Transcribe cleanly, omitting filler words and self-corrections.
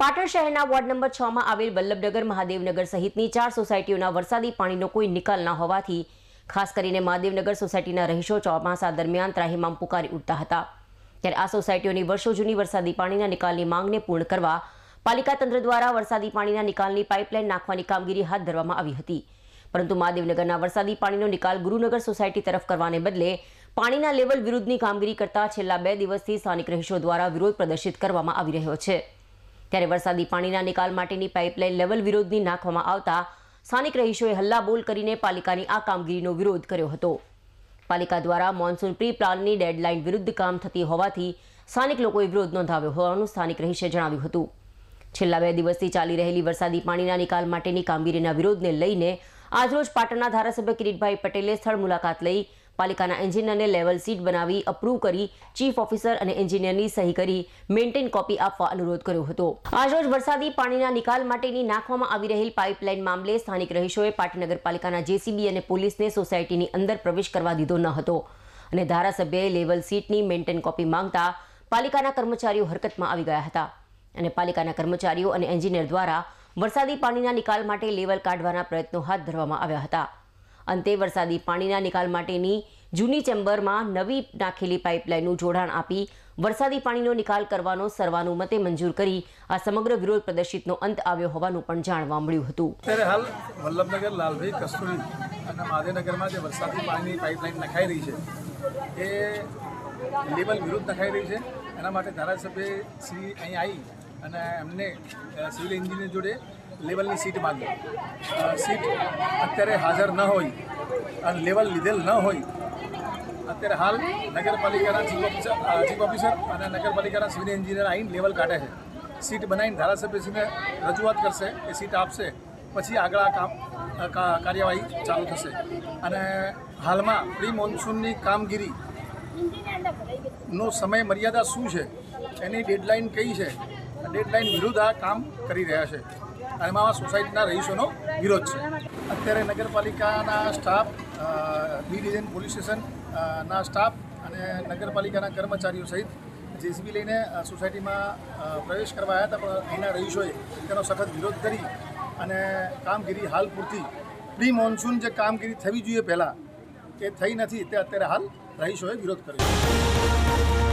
પાટણ શહેરના ward number 6 માં આવેલ વલ્લભનગર, મહાદેવનગર સહિતની 4 સોસાયટીઓના વરસાદી પાણીનો કોઈ નિકાલ ન હોવાથી ખાસ કરીને મહાદેવનગર સોસાયટીના રહીશો ચોમાસા દરમિયાન ત્રાહિમામ પુકારી ઉઠતા હતા। ત્યારે આ સોસાયટીઓની વર્ષો જૂની વરસાદી પાણીના નિકાલની માંગને પૂર્ણ કરવા પાલિકા તંત્ર દ્વારા વરસાદી પાણીના નિકાલની પાઇપલાઇન નાખવાની કામગીરી હાથ ધરવામાં આવી હતી, પરંતુ મહાદેવનગરના વરસાદી પાણીનો નિકાલ ગુરુનગર સોસાયટી તરફ કરવાને બદલે પાણીના લેવલ વિરુદ્ધની કામગીરી કરતા છેલ્લા 2 દિવસથી સ્થાનિક રહીશો દ્વારા વિરોધ પ્રદર્શિત કરવામાં આવી રહ્યો છે। ત્યારે વરસાદી પાણીના નિકાલ માટેની પાઇપલાઇન લેવલ વિરોધની નાખવામાં આવતા સ્થાનિક રહીશોએ હલ્લાબોલ કરીને પાલિકાની આ કામગીરીનો વિરોધ કર્યો હતો। પાલિકા દ્વારા મોન્સૂન પ્રી પ્લાનની ડેડલાઇન વિરુદ્ધ કામ થતી હોવાથી સ્થાનિક લોકોએ વિરોધ નોંધાવ્યો હોવાનું સ્થાનિક રહીશે જણાવ્યું હતું। છેલ્લા 2 દિવસથી ચાલી રહેલી વરસાદી પાણીના નિકાલ માટેની કામગીરીના વિરોધને લઈને આજરોજ પાટણના ધારાસભ્ય કિરીટભાઈ પટેલે સ્થળ મુલાકાત લઈ પાલિકાના એન્જિનિયરને લેવલ સીટ બનાવી અપ્રૂવ કરી ચીફ ઓફિસર અને એન્જિનિયરની સહી કરી મેન્ટેન કોપી આપવા અનુરોધ કર્યો હતો। આજરોજ વરસાદી પાણીના નિકાલ માટેની નાખવામાં આવી રહેલ પાઇપલાઇન મામલે સ્થાનિક રહીશોએ પાટણ નગરપાલિકાના જેસીબી અને પોલીસને સોસાયટીની અંદર પ્રવેશ કરવા દીધો ન હતો અને ધારાસભ્યએ લેવલ સીટની મેન્ટેન કોપી માંગતા પાલિકાના કર્મચારીઓ હરકતમાં આવી ગયા હતા અને પાલિકાના કર્મચારીઓ અને એન્જિનિયર દ્વારા વરસાદી પાણીના નિકાલ માટે લેવલ કાઢવાના પ્રયત્નો હાથ ધરવામાં આવ્યા હતા। અંતે વરસાદી પાણીના નિકાલ માટેની જૂની ચેમ્બરમાં નવી નાખેલી પાઇપલાઇનનું જોડાણ આપી વરસાદી પાણીનો નિકાલ કરવાનો સર્વાનુમતે મંજૂર કરી આ સમગ્ર વિરોધ પ્રદર્શિતનો અંત આવ્યો હોવાનું પણ જાણવા મળ્યું હતું। અત્યારે હાલ વલ્લભનગર, લાલભાઈ, કસ્તુરી અને મહાદેવનગરમાં જે વરસાદી પાણીની પાઇપલાઇન નખાઈ રહી છે એ લેવલ વિરુદ્ધ નખાઈ રહી છે। એના માટે ધારાસભ્ય શ્રી અહીં આવી અને એમને સિવિલ એન્જિનિયર જોડે લેવલની સીટ માંગી। સીટ અત્યારે હાજર ન હોય અને લેવલ લીધેલ ન હોય અત્યારે હાલ નગરપાલિકાના ચીફ ઓફિસર અને નગરપાલિકાના સિવિલ એન્જિનિયર આવીને લેવલ કાઢે છે। સીટ બનાવીને ધારાસભ્યશ્રીને રજૂઆત કરશે, એ સીટ આપશે, પછી આગળ આ કાર્યવાહી ચાલુ થશે। અને હાલમાં પ્રી મોન્સૂનની કામગીરી નો સમય મર્યાદા શું છે, એની ડેડલાઇન કઈ છે, ડેડલાઇન વિરુદ્ધ આ કામ કરી રહ્યા છે અને એમાં સોસાયટીના રહીશોનો વિરોધ છે। અત્યારે નગરપાલિકાના સ્ટાફ, બી ડિવિઝન પોલીસ સ્ટેશનના સ્ટાફ અને નગરપાલિકાના કર્મચારીઓ સહિત જેસીબી લઈને સોસાયટીમાં પ્રવેશ કરવા આવ્યા હતા, પણ અહીંના રહીશોએ તેનો સખત વિરોધ કરી અને કામગીરી હાલ પૂરતી પ્રી મોન્સૂન જે કામગીરી થવી જોઈએ પહેલાં એ થઈ નથી, તે અત્યારે હાલ રહીશોએ વિરોધ કર્યો છે।